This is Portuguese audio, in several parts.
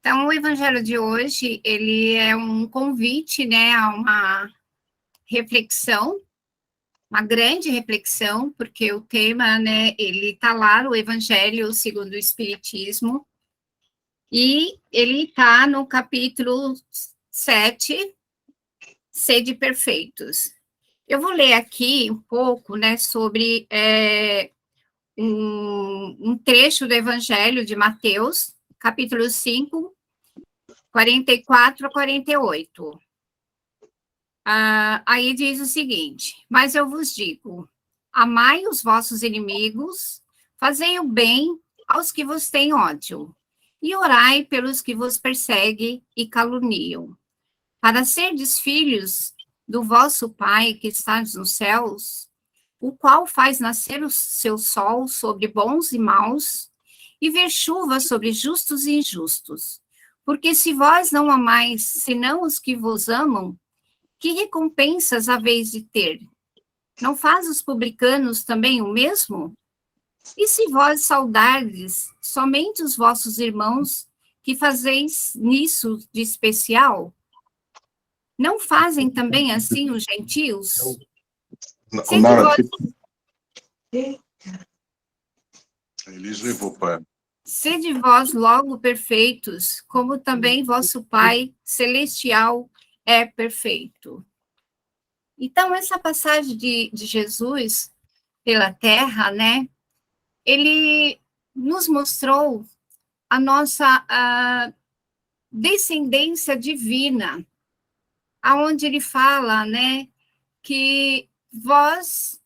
Então, o evangelho de hoje, ele é um convite, né, a uma reflexão, uma grande reflexão, porque o tema, né, ele está lá no Evangelho segundo o Espiritismo, e ele está no capítulo 7, Sede Perfeitos. Eu vou ler aqui um pouco, né, sobre um trecho do Evangelho de Mateus, capítulo 5, 44 a 48. Aí diz o seguinte: mas eu vos digo, amai os vossos inimigos, fazei o bem aos que vos têm ódio, e orai pelos que vos perseguem e caluniam, para serdes filhos do vosso Pai que está nos céus, o qual faz nascer o seu sol sobre bons e maus, e ver chuva sobre justos e injustos. Porque se vós não amais, senão os que vos amam, que recompensas haveis de ter? Não faz os publicanos também o mesmo? E se vós saudardes somente os vossos irmãos, que fazeis nisso de especial? Não fazem também assim os gentios? Sede vós logo perfeitos, como também vosso Pai celestial é perfeito. Então, essa passagem de Jesus pela terra, né, ele nos mostrou a nossa descendência divina, aonde ele fala, né, que vós,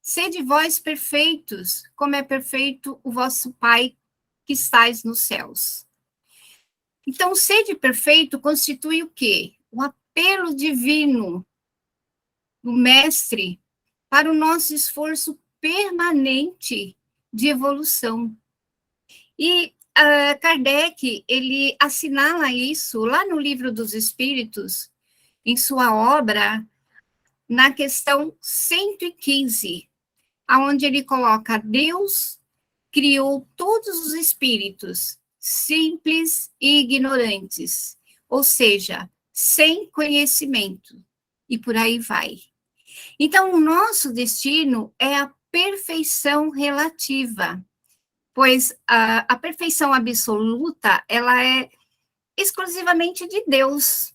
sede vós perfeitos, como é perfeito o vosso Pai que estais nos céus. Então, sede perfeito constitui o quê? O apelo divino do Mestre para o nosso esforço permanente de evolução. E Kardec, ele assinala isso lá no Livro dos Espíritos, em sua obra, na questão 115, aonde ele coloca: Deus criou todos os espíritos, simples e ignorantes, ou seja, sem conhecimento, e por aí vai. Então, o nosso destino é a perfeição relativa, pois a perfeição absoluta, ela é exclusivamente de Deus.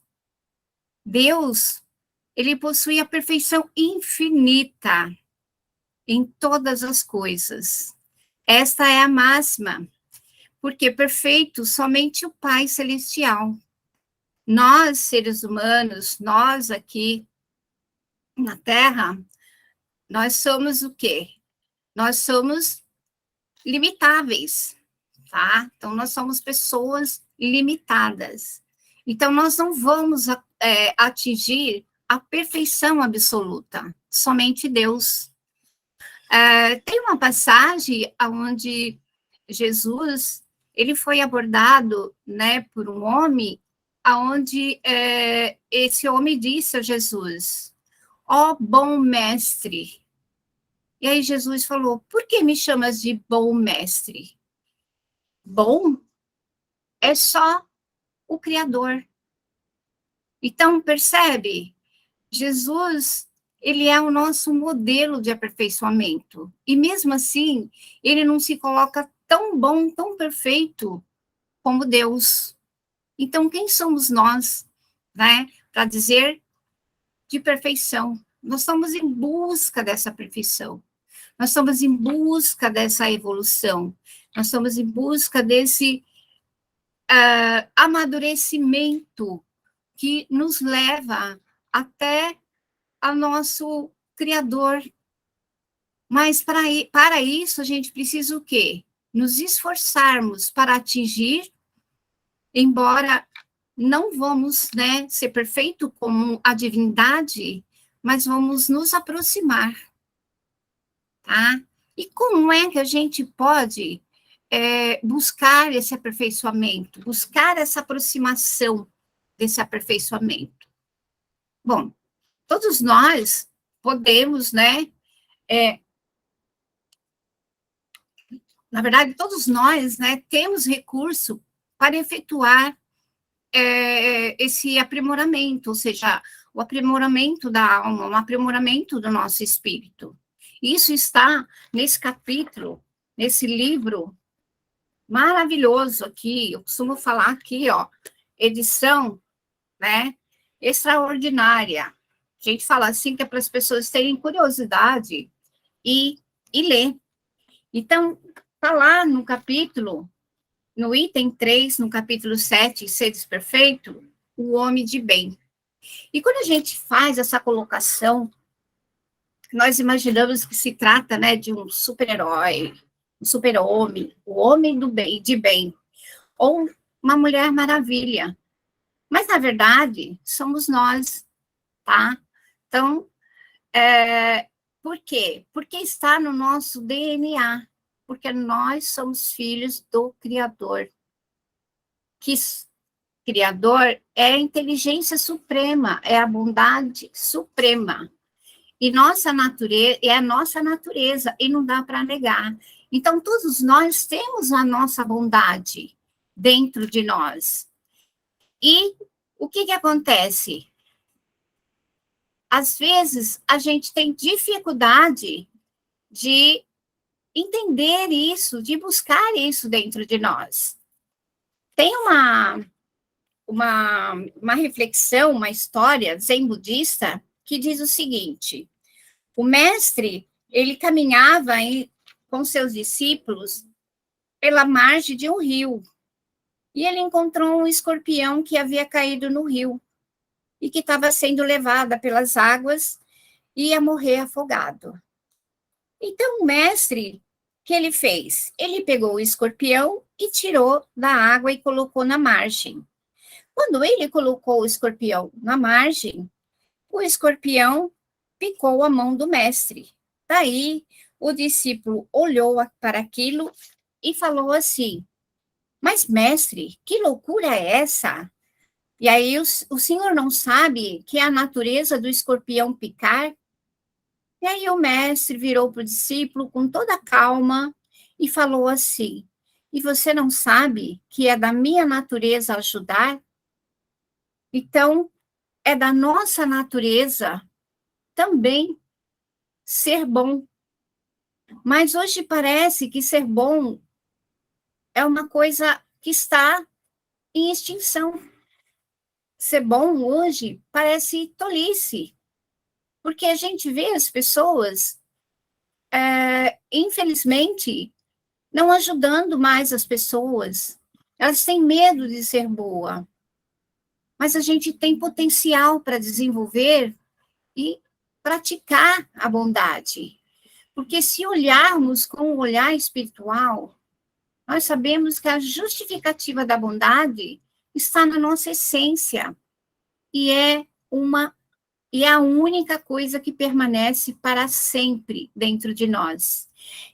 Deus, ele possui a perfeição infinita em todas as coisas. Esta é a máxima, porque perfeito somente o Pai Celestial. Nós, seres humanos, nós aqui na Terra, nós somos o quê? Nós somos limitáveis, tá? Então, nós somos pessoas limitadas. Então, nós não vamos atingir a perfeição absoluta, somente Deus. Tem uma passagem onde Jesus, ele foi abordado, né, por um homem, aonde esse homem disse a Jesus: ó bom mestre. E aí Jesus falou: por que me chamas de bom mestre? Bom é só o Criador. Então, percebe? Jesus, ele é o nosso modelo de aperfeiçoamento. E mesmo assim, ele não se coloca tão bom, tão perfeito como Deus. Então, quem somos nós, né, para dizer de perfeição? Nós estamos em busca dessa perfeição. Nós estamos em busca dessa evolução. Nós estamos em busca desse amadurecimento que nos leva até ao nosso Criador. Mas para isso a gente precisa o quê? Nos esforçarmos para atingir, embora não vamos, né, ser perfeito como a divindade, mas vamos nos aproximar, tá? E como é que a gente pode buscar esse aperfeiçoamento, buscar essa aproximação desse aperfeiçoamento? Bom, todos nós podemos, né? Na verdade, todos nós, né, temos recurso para efetuar esse aprimoramento, ou seja, o aprimoramento da alma, o aprimoramento do nosso espírito. Isso está nesse capítulo, nesse livro maravilhoso aqui, eu costumo falar aqui, ó, edição, né, extraordinária. A gente fala assim que é para as pessoas terem curiosidade e ler. Então, está lá no capítulo, no item 3, no capítulo 7, Seres Perfeito, o homem de bem. E quando a gente faz essa colocação, nós imaginamos que se trata, né, de um super-herói, um super-homem, o homem do bem, de bem, ou uma mulher maravilha. Mas, na verdade, somos nós, tá? Então, por quê? Porque está no nosso DNA, porque nós somos filhos do Criador. Que Criador é a inteligência suprema, é a bondade suprema. E nossa natureza é a nossa natureza, e não dá para negar. Então, todos nós temos a nossa bondade dentro de nós. E o que acontece? Às vezes, a gente tem dificuldade de entender isso, de buscar isso dentro de nós. Tem uma reflexão, uma história zen budista que diz o seguinte: o mestre, ele caminhava com seus discípulos pela margem de um rio, e ele encontrou um escorpião que havia caído no rio e que estava sendo levada pelas águas e ia morrer afogado. Então, o mestre, o que ele fez? Ele pegou o escorpião e tirou da água e colocou na margem. Quando ele colocou o escorpião na margem, o escorpião picou a mão do mestre. Daí, o discípulo olhou para aquilo e falou assim: mas, mestre, que loucura é essa? E aí, o senhor não sabe que é a natureza do escorpião picar? E aí, o mestre virou para o discípulo com toda a calma e falou assim: e você não sabe que é da minha natureza ajudar? Então, é da nossa natureza também ser bom. Mas hoje parece que ser bom é uma coisa que está em extinção. Ser bom hoje parece tolice, porque a gente vê as pessoas, infelizmente, não ajudando mais as pessoas. Elas têm medo de ser boa. Mas a gente tem potencial para desenvolver e praticar a bondade. Porque se olharmos com o olhar espiritual, nós sabemos que a justificativa da bondade está na nossa essência e é a única coisa que permanece para sempre dentro de nós.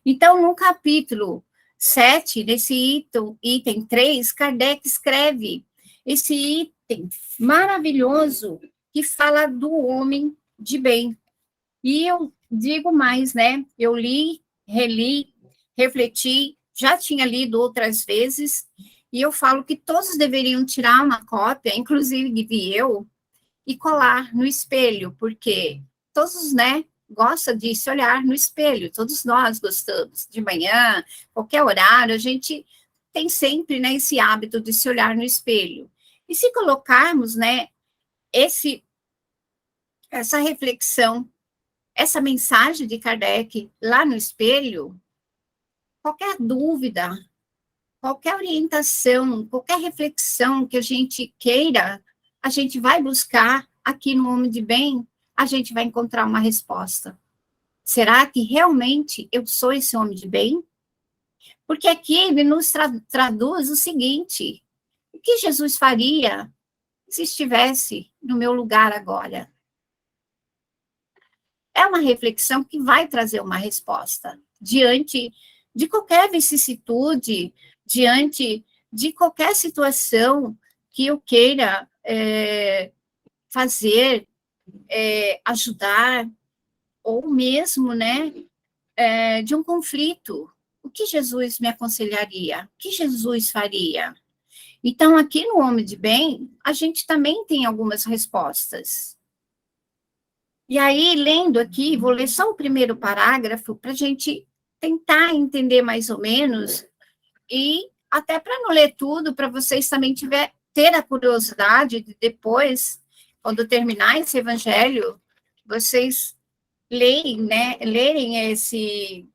Então, no capítulo 7, nesse item 3, Kardec escreve esse item maravilhoso que fala do homem de bem. E eu digo mais, né? Eu li, reli, refleti, já tinha lido outras vezes, e eu falo que todos deveriam tirar uma cópia, inclusive eu, e colar no espelho, porque todos, né, gostam de se olhar no espelho, todos nós gostamos, de manhã, qualquer horário, a gente tem sempre, né, esse hábito de se olhar no espelho. E se colocarmos, né, essa reflexão, essa mensagem de Kardec lá no espelho, qualquer dúvida, qualquer orientação, qualquer reflexão que a gente queira, a gente vai buscar aqui no Homem de Bem, a gente vai encontrar uma resposta. Será que realmente eu sou esse homem de bem? Porque aqui ele nos traduz o seguinte: o que Jesus faria se estivesse no meu lugar agora? É uma reflexão que vai trazer uma resposta diante de qualquer vicissitude, diante de qualquer situação que eu queira fazer, ajudar, ou mesmo, né, de um conflito. O que Jesus me aconselharia? O que Jesus faria? Então, aqui no Homem de Bem, a gente também tem algumas respostas. E aí, lendo aqui, vou ler só o primeiro parágrafo para a gente tentar entender mais ou menos, e até para não ler tudo, para vocês também ter a curiosidade de depois, quando terminar esse evangelho, vocês lerem esse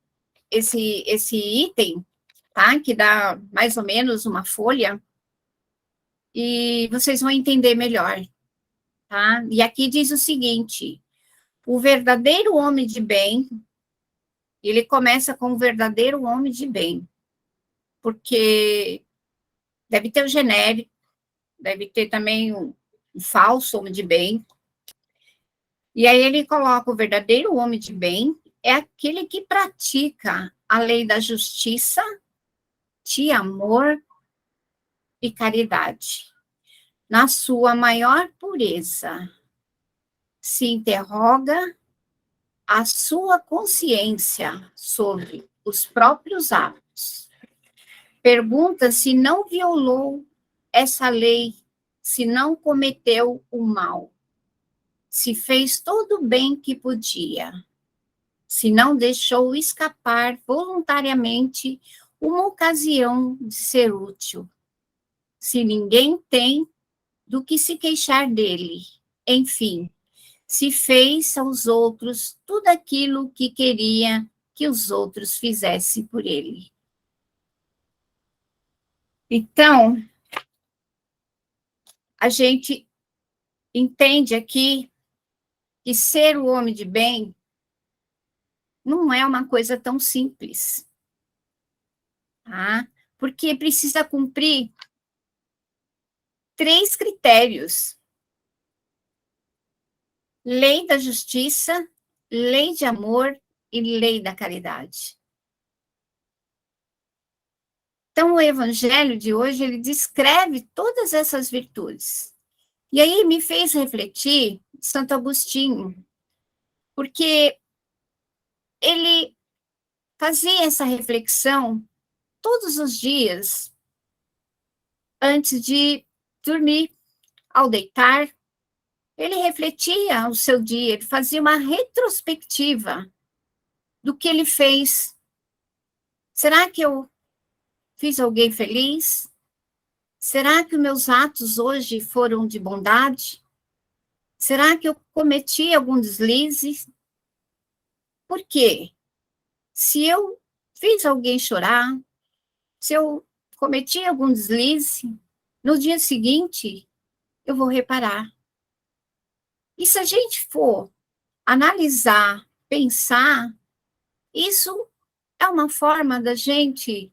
item, tá? Que dá mais ou menos uma folha, e vocês vão entender melhor, tá? E aqui diz o seguinte: o verdadeiro homem de bem, ele começa com o verdadeiro homem de bem, porque deve ter o genérico, deve ter também o falso homem de bem, e aí ele coloca o verdadeiro homem de bem, é aquele que pratica a lei da justiça, de amor e caridade, na sua maior pureza. Se interroga a sua consciência sobre os próprios atos. Pergunta se não violou essa lei, se não cometeu o mal, se fez todo o bem que podia, se não deixou escapar voluntariamente uma ocasião de ser útil, se ninguém tem do que se queixar dele. Enfim, se fez aos outros tudo aquilo que queria que os outros fizessem por ele. Então, a gente entende aqui que ser o homem de bem não é uma coisa tão simples, tá? Porque precisa cumprir 3 critérios: lei da justiça, lei de amor e lei da caridade. Então, o evangelho de hoje, ele descreve todas essas virtudes. E aí me fez refletir Santo Agostinho, porque ele fazia essa reflexão todos os dias antes de dormir. Ao deitar, ele refletia o seu dia, ele fazia uma retrospectiva do que ele fez. Será que eu fiz alguém feliz? Será que os meus atos hoje foram de bondade? Será que eu cometi algum deslize? Por quê? Se eu fiz alguém chorar, se eu cometi algum deslize, no dia seguinte eu vou reparar. E se a gente for analisar, pensar, isso é uma forma da gente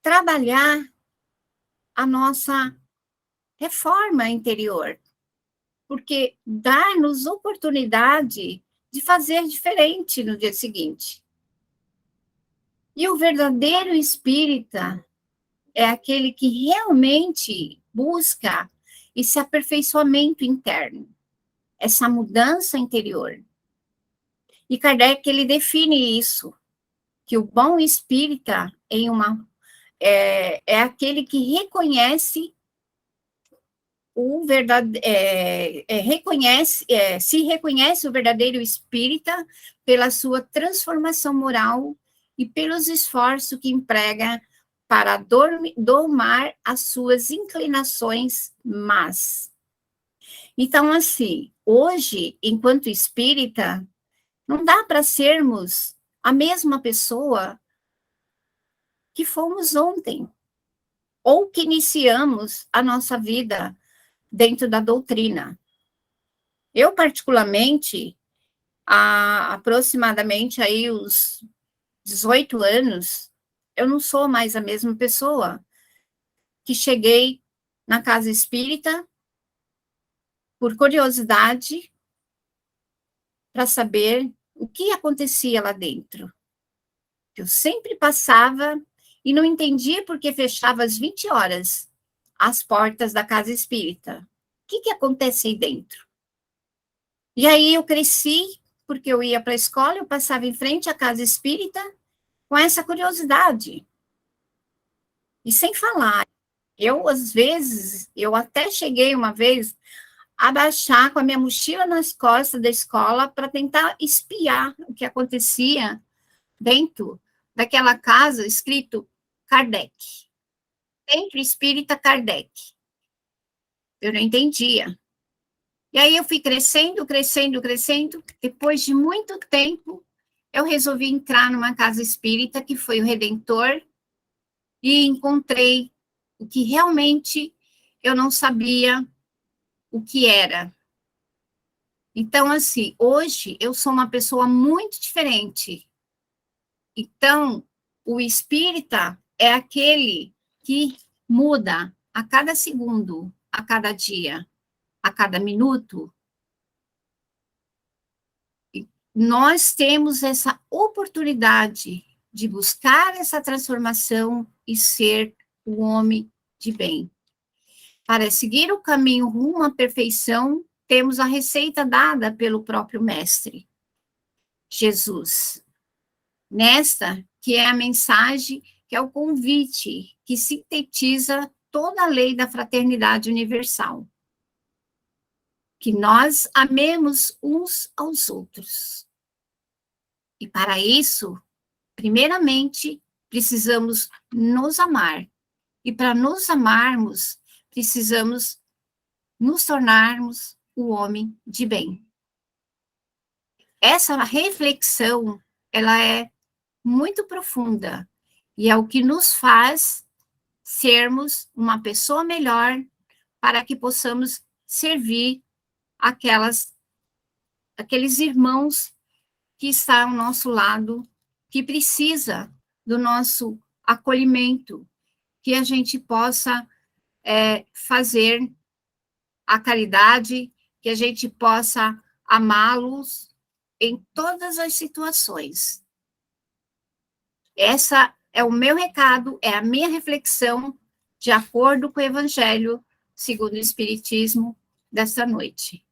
trabalhar a nossa reforma interior, porque dá-nos oportunidade de fazer diferente no dia seguinte. E o verdadeiro espírita é aquele que realmente busca esse aperfeiçoamento interno, essa mudança interior. E Kardec, ele define isso, que o bom espírita é aquele que reconhece se reconhece o verdadeiro espírita pela sua transformação moral e pelos esforços que emprega para domar as suas inclinações más. Então, assim, hoje, enquanto espírita, não dá para sermos a mesma pessoa que fomos ontem, ou que iniciamos a nossa vida dentro da doutrina. Eu, particularmente, há aproximadamente aí os 18 anos, eu não sou mais a mesma pessoa que cheguei na casa espírita por curiosidade para saber o que acontecia lá dentro. Eu sempre passava e não entendia por que fechava às 20 horas as portas da casa espírita. O que acontece aí dentro? E aí eu cresci, porque eu ia para a escola, eu passava em frente à casa espírita com essa curiosidade. E sem falar, Às vezes, eu até cheguei uma vez a baixar com a minha mochila nas costas da escola para tentar espiar o que acontecia dentro daquela casa escrito Kardec. Centro Espírita Kardec. Eu não entendia. E aí eu fui crescendo, crescendo, crescendo. Depois de muito tempo, eu resolvi entrar numa casa espírita, que foi o Redentor, e encontrei o que realmente eu não sabia o que era. Então, assim, hoje eu sou uma pessoa muito diferente. Então, o espírita é aquele que muda a cada segundo, a cada dia, a cada minuto. Nós temos essa oportunidade de buscar essa transformação e ser o homem de bem. Para seguir o caminho rumo à perfeição, temos a receita dada pelo próprio Mestre, Jesus. Nesta, que é a mensagem, que é o convite, que sintetiza toda a lei da fraternidade universal. Que nós amemos uns aos outros. E para isso, primeiramente, precisamos nos amar. E para nos amarmos, precisamos nos tornarmos o homem de bem. Essa reflexão, ela é muito profunda e é o que nos faz sermos uma pessoa melhor para que possamos servir aqueles irmãos que estão ao nosso lado, que precisa do nosso acolhimento, que a gente possa fazer a caridade, que a gente possa amá-los em todas as situações. Essa é o meu recado, é a minha reflexão, de acordo com o Evangelho segundo o Espiritismo desta noite.